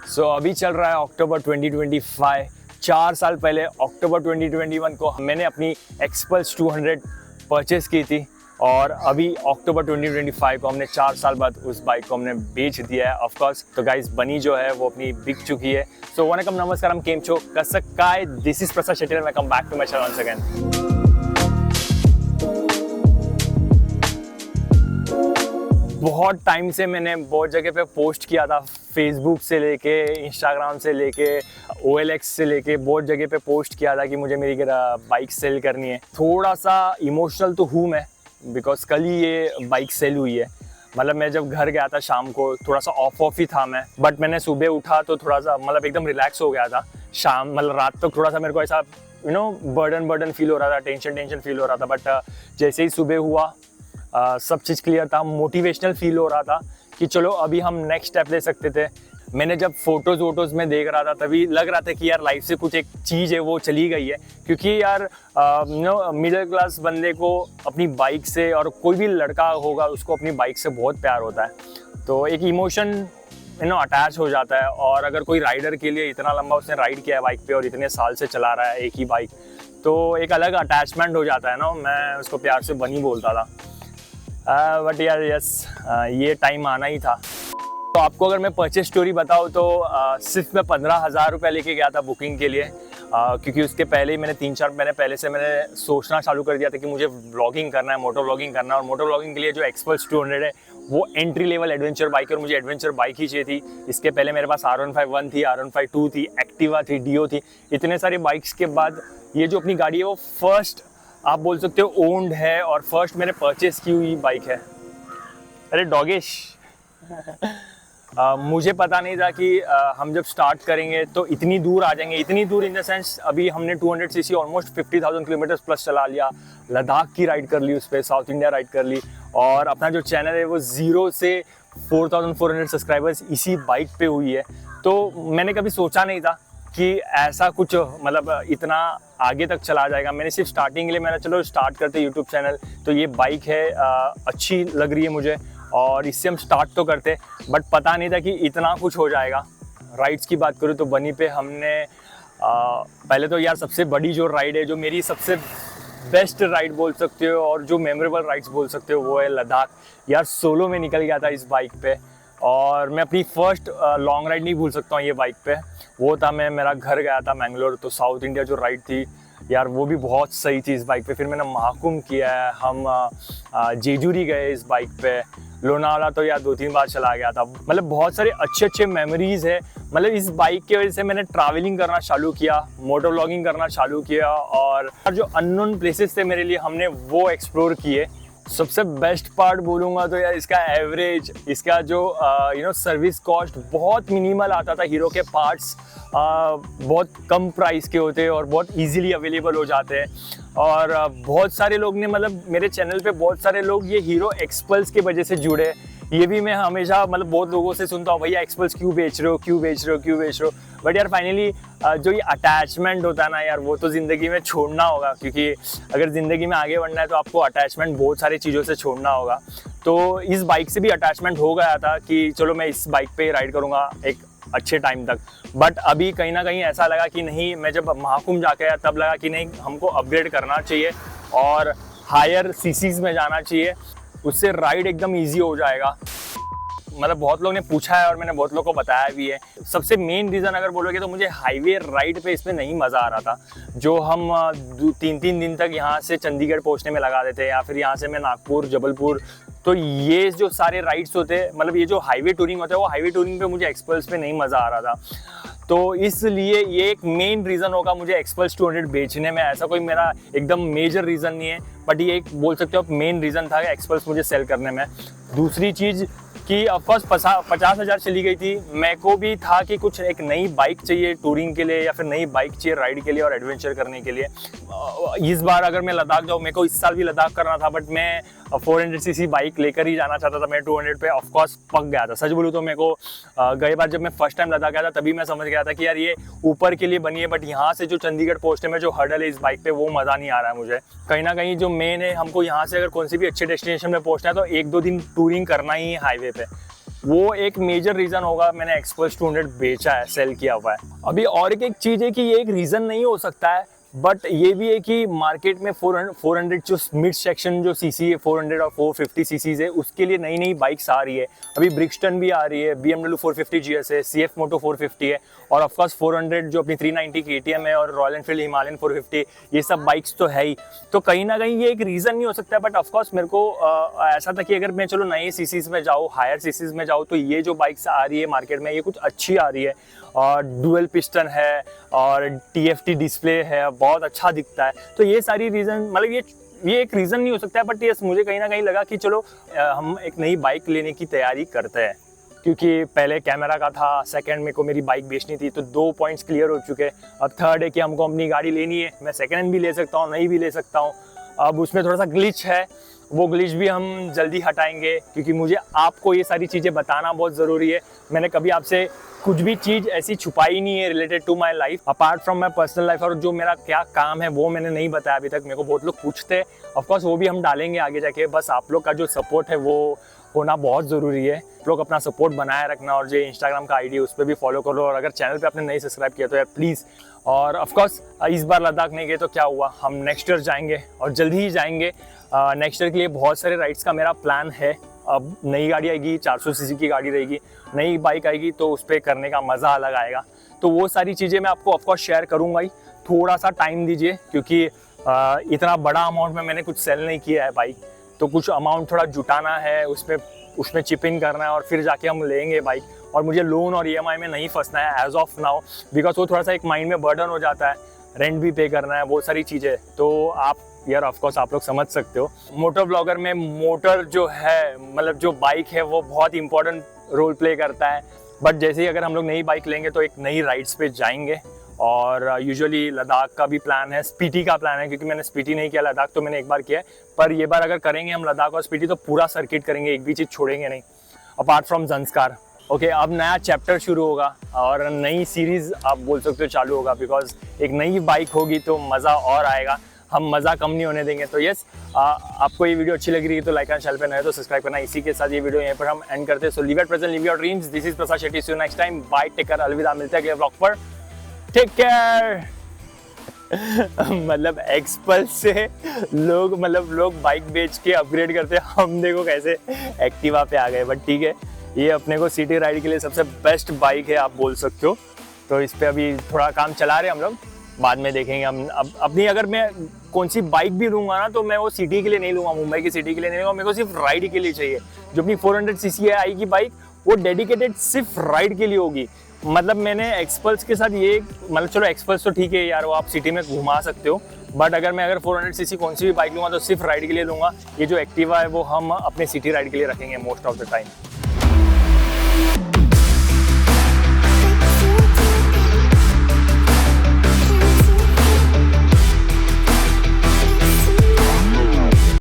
अभी चल रहा है अक्टूबर 2025। 4 साल पहले अक्टूबर 2021 को मैंने अपनी एक्सपल्स 200 परचेस की थी और अभी अक्टूबर 2025 को हमने 4 साल बाद उस बाइक को हमने बेच दिया है ऑफ कोर्स। तो गाइस बनी जो है वो अपनी बिक चुकी है। सो वनकम नमस्कार केम छो कसक्काय, this is Prasad Shetty and welcome back to my channel once again. बहुत टाइम से मैंने बहुत जगह पे पोस्ट किया था, फेसबुक से लेके इंस्टाग्राम से लेके OLX से लेके बहुत जगह पे पोस्ट किया था कि मुझे मेरी बाइक सेल करनी है। थोड़ा सा इमोशनल तो हूँ मैं, बिकॉज कल ही ये बाइक सेल हुई है। मतलब मैं जब घर गया था शाम को थोड़ा सा ऑफ ही था मैं, बट मैंने सुबह उठा तो थोड़ा सा मतलब एकदम रिलैक्स हो गया था। शाम मतलब रात तक थोड़ा सा मेरे को ऐसा बर्डन फील हो रहा था, टेंशन फील हो रहा था। बट जैसे ही सुबह हुआ सब चीज़ क्लियर था, मोटिवेशनल फील हो रहा था कि चलो अभी हम नेक्स्ट स्टेप ले सकते थे। मैंने जब फोटोज़ में देख रहा था तभी लग रहा था कि यार लाइफ से कुछ एक चीज़ है वो चली गई है, क्योंकि यार मिडिल क्लास बंदे को अपनी बाइक से, और कोई भी लड़का होगा उसको अपनी बाइक से बहुत प्यार होता है। तो एक इमोशन अटैच हो जाता है। और अगर कोई राइडर के लिए इतना लंबा उसने राइड किया है बाइक पे और इतने साल से चला रहा है एक ही बाइक, तो एक अलग अटैचमेंट हो जाता है ना। मैं उसको प्यार से बनी बोलता था। बट यार यस, ये टाइम आना ही था। तो आपको अगर मैं परचेस स्टोरी बताऊँ तो सिर्फ मैं 15,000 रुपये लेके गया था बुकिंग के लिए, क्योंकि उसके पहले ही मैंने 3-4 महीने पहले से मैंने सोचना चालू कर दिया था कि मुझे व्लॉगिंग करना है, मोटो व्लॉगिंग करना है। और मोटो व्लॉगिंग के लिए जो एक्सपल्स 200 है वो एंट्री लेवल एडवेंचर बाइक है और मुझे एडवेंचर बाइक ही चाहिए थी। इसके पहले मेरे पास R15 थी, R15 थी, एक्टिवा थी, डियो थी। इतने सारे बाइक्स के बाद ये जो अपनी गाड़ी है वो फर्स्ट आप बोल सकते हो ओन्ड है और फर्स्ट मैंने परचेस की हुई बाइक है। अरे डॉगेश मुझे पता नहीं था कि हम जब स्टार्ट करेंगे तो इतनी दूर आ जाएंगे। इतनी दूर इन द सेंस अभी हमने 200 सीसी ऑलमोस्ट 50,000 किलोमीटर प्लस चला लिया, लद्दाख की राइड कर ली, उस पर साउथ इंडिया राइड कर ली, और अपना जो चैनल है वो 0 से 4,400 सब्सक्राइबर्स इसी बाइक पे हुई है। तो मैंने कभी सोचा नहीं था कि ऐसा कुछ मतलब इतना आगे तक चला जाएगा। मैंने सिर्फ स्टार्टिंग के लिए मैंने चलो स्टार्ट करते यूट्यूब चैनल, तो ये बाइक है अच्छी लग रही है मुझे और इससे हम स्टार्ट तो करते, बट पता नहीं था कि इतना कुछ हो जाएगा। राइड्स की बात करूँ तो बनी पे हमने पहले तो यार सबसे बड़ी जो राइड है, जो मेरी सबसे बेस्ट राइड बोल सकते हो और जो मेमोरेबल राइड्स बोल सकते हो, वो है लद्दाख। यार सोलो में निकल गया था इस बाइक पे और मैं अपनी फर्स्ट लॉन्ग राइड नहीं भूल सकता हूँ ये बाइक पे। वो था मेरा घर गया था मैंगलोर, तो साउथ इंडिया जो राइड थी यार वो भी बहुत सही थी इस बाइक पे। फिर मैंने महाकुंभ किया है, हम जेजूरी गए इस बाइक पे, लोनावाला तो यार 2-3 बार चला गया था। मतलब बहुत सारे अच्छे मेमोरीज है। मतलब इस बाइक की वजह से मैंने ट्रैवलिंग करना चालू किया, मोटो व्लॉगिंग करना चालू किया और जो अननोन प्लेसेस थे मेरे लिए हमने वो एक्सप्लोर किए। सबसे बेस्ट पार्ट बोलूँगा तो यार इसका एवरेज, इसका जो सर्विस कॉस्ट बहुत मिनिमल आता था। हीरो के पार्ट्स बहुत कम प्राइस के होते हैं और बहुत इजीली अवेलेबल हो जाते हैं। और बहुत सारे लोग ने, मतलब मेरे चैनल पे बहुत सारे लोग ये हीरो एक्सपल्स के वजह से जुड़े। ये भी मैं हमेशा मतलब बहुत लोगों से सुनता हूँ, भैया एक्सपल्स क्यों बेच रहे हो। बट यार फाइनली जो ये अटैचमेंट होता है ना यार, वो तो ज़िंदगी में छोड़ना होगा, क्योंकि अगर ज़िंदगी में आगे बढ़ना है तो आपको अटैचमेंट बहुत सारी चीज़ों से छोड़ना होगा। तो इस बाइक से भी अटैचमेंट हो गया था कि चलो मैं इस बाइक पे राइड करूँगा एक अच्छे टाइम तक। बट अभी कहीं ना कहीं ऐसा लगा कि नहीं, मैं जब महाकुंभ जाके आया तब लगा कि नहीं, हमको अपग्रेड करना चाहिए और हायर सीसीज में जाना चाहिए, उससे राइड एकदम ईजी हो जाएगा। मतलब बहुत लोग ने पूछा है और मैंने बहुत लोगों को बताया भी है। सबसे मेन रीज़न अगर बोलोगे तो मुझे हाईवे राइड पे इसमें नहीं मज़ा आ रहा था। जो हम 3-3 दिन तक यहाँ से चंडीगढ़ पहुँचने में लगा देते, या फिर यहाँ से मैं नागपुर, जबलपुर, तो ये जो सारे राइड्स होते हैं, मतलब ये जो हाईवे टूरिंग होता है, वो हाईवे टूरिंग पे मुझे एक्सपल्स पे नहीं मज़ा आ रहा था। तो इसलिए ये एक मेन रीज़न होगा मुझे एक्सपल्स 200 बेचने में। ऐसा कोई मेरा एकदम मेजर रीज़न नहीं है, बट ये एक बोल सकते हो मेन रीज़न था एक्सपल्स मुझे सेल करने में। दूसरी चीज़ कि ऑफकोर्स 50,000 चली गई थी। मेरे को भी था कि कुछ एक नई बाइक चाहिए टूरिंग के लिए, या फिर नई बाइक चाहिए राइड के लिए और एडवेंचर करने के लिए। इस बार अगर मैं लद्दाख जाऊँ, मेरे को इस साल भी लद्दाख करना था, बट मैं 400 सीसी बाइक लेकर ही जाना चाहता था। मैं 200 पे ऑफकोर्स पक गया था। सच बोलूँ तो मेरे को गई बार जब मैं फर्स्ट टाइम लद्दाख गया था तभी मैं समझ गया था कि यार ये ऊपर के लिए बनी है, बट यहाँ से जो चंडीगढ़ पहुँचने में जो हर्डल है इस बाइक पे, वो मज़ा नहीं आ रहा है मुझे। कहीं ना कहीं जो मेन है, हमको यहाँ से अगर कौन सी भी अच्छे डेस्टिनेशन में पहुँचना है तो 1-2 दिन टूरिंग करना ही है हाईवे पे। वो एक मेजर रीज़न होगा मैंने एक्सपल्स 200 बेचा है, सेल किया हुआ है। अभी और एक चीज़ है कि ये एक रीज़न नहीं हो सकता है, बट ये भी है कि मार्केट में 400 जो मिड सेक्शन जो सीसी है 400 और 450 सीसीज है, उसके लिए नई नई बाइक्स आ रही है। अभी ब्रिक्सटन भी आ रही है, BMW 450 GS है, CF मोटो 450 है, और ऑफकोर्स 400 जो अपनी 390 KTM है, और रॉयल एनफील्ड हिमालयन 450, ये सब बाइक्स तो है ही। तो कहीं ना कहीं ये एक रीज़न नहीं हो सकता, बट ऑफकोर्स मेरे को ऐसा था कि अगर मैं चलो नए सीसीज में जाऊँ, हायर सीसीज में जाऊँ, तो ये जो बाइक्स आ रही है मार्केट में ये कुछ अच्छी आ रही है, और डुअल पिस्टन है और TFT डिस्प्ले है, बहुत अच्छा दिखता है। तो ये सारी रीज़न, मतलब ये एक रीज़न नहीं हो सकता है, बट ये मुझे कहीं ना कहीं लगा कि चलो हम एक नई बाइक लेने की तैयारी करते हैं, क्योंकि पहले कैमरा का था, सेकंड मेरे को मेरी बाइक बेचनी थी, तो 2 पॉइंट्स क्लियर हो चुके। अब थर्ड है कि हमको अपनी गाड़ी लेनी है, मैं सेकंड हैंड भी ले सकता हूँ, नई भी ले सकता हूँ। अब उसमें थोड़ा सा ग्लिच है, वो ग्लिच भी हम जल्दी हटाएंगे, क्योंकि मुझे आपको ये सारी चीज़ें बताना बहुत ज़रूरी है। मैंने कभी आपसे कुछ भी चीज़ ऐसी छुपाई नहीं है related to my life, apart from my personal life, और जो मेरा क्या काम है वो मैंने नहीं बताया अभी तक। मेरे को बहुत लोग पूछते हैं, ऑफकोर्स वो भी हम डालेंगे आगे जाके। बस आप लोग का जो सपोर्ट है वो होना बहुत ज़रूरी है। लोग अपना सपोर्ट बनाए रखना, और जो इंस्टाग्राम का आईडी है उस पर भी फॉलो करो, और अगर चैनल पे आपने नहीं सब्सक्राइब किया तो यार प्लीज़। और ऑफकोर्स इस बार लद्दाख नहीं गए तो क्या हुआ, हम नेक्स्ट ईयर जाएंगे, और जल्दी ही जाएंगे। नेक्स्ट ईयर के लिए बहुत सारे राइड्स का मेरा प्लान है। अब नई गाड़ी आएगी, 400 सीसी की गाड़ी रहेगी, नई बाइक आएगी, तो उस पर करने का मज़ा अलग आएगा। तो वो सारी चीज़ें मैं आपको ऑफकोर्स शेयर करूँगा ही। थोड़ा सा टाइम दीजिए, क्योंकि इतना बड़ा अमाउंट में मैंने कुछ सेल नहीं किया है बाइक, तो कुछ अमाउंट थोड़ा जुटाना है, उसमें चिपिंग करना है, और फिर जाके हम लेंगे बाइक। और मुझे लोन और EMI में नहीं फंसना है एज ऑफ नाउ, बिकॉज वो थोड़ा सा एक माइंड में बर्डन हो जाता है, रेंट भी पे करना है, वो सारी चीज़ें। तो आप यार ऑफकोर्स आप लोग समझ सकते हो, मोटर ब्लॉगर में मोटर जो है, मतलब जो बाइक है, वो बहुत इंपॉर्टेंट रोल प्ले करता है। बट जैसे ही अगर हम लोग नई बाइक लेंगे तो एक नई राइड्स पे जाएंगे, और यूजुअली लद्दाख का भी प्लान है, स्पीति का प्लान है, क्योंकि मैंने स्पीति नहीं किया, लद्दाख तो मैंने एक बार किया है। पर ये बार अगर करेंगे हम लद्दाख और स्पीति तो पूरा सर्किट करेंगे, एक भी चीज़ छोड़ेंगे नहीं, अपार्ट फ्रॉम ज़ंस्कार। ओके, अब नया चैप्टर शुरू होगा, और नई सीरीज़ आप बोल सकते हो चालू होगा, बिकॉज एक नई बाइक होगी तो मज़ा और आएगा, हम मज़ा कम नहीं होने देंगे। तो यस, आपको ये वीडियो अच्छी लग रही है तो लाइक एंड चैनल पे नए तो सब्सक्राइब करना। इसी के साथ ये वीडियो यहीं पर हम एंड करते हैं। So live at present, live your dreams. This is Prasad Shetty, see you next time, bye, take care, अलविदा। मिलते हैं अगले व्लॉग पर, टेक केयर। मतलब एक्सपल्स से लोग बाइक बेच के अपग्रेड करते हैं, हम देखो कैसे एक्टिवा पे आ गए। बट ठीक है, ये अपने को सिटी राइड के लिए सबसे बेस्ट बाइक है, आप बोल सकते हो। तो इस पर अभी थोड़ा काम चला रहे हम लोग, बाद में देखेंगे हम। अब अपनी अगर मैं कौन सी बाइक भी लूँगा ना, तो मैं वो सिटी के लिए नहीं लूँगा, मुंबई की सिटी के लिए नहीं लूँगा, मेरे को सिर्फ राइड के लिए चाहिए। जो अपनी 400 सीसी आएगी बाइक, वो डेडिकेटेड सिर्फ राइड के लिए होगी। मतलब मैंने एक्सपल्स के साथ ये, मतलब चलो एक्सपल्स तो ठीक है यार, वो आप सिटी में घुमा सकते हो, बट अगर 400 सीसी कौन सी भी बाइक लूँगा तो सिर्फ राइड के लिए लूँगा। ये जो एक्टिवा है वो हम अपने सिटी राइड के लिए रखेंगे मोस्ट ऑफ द टाइम।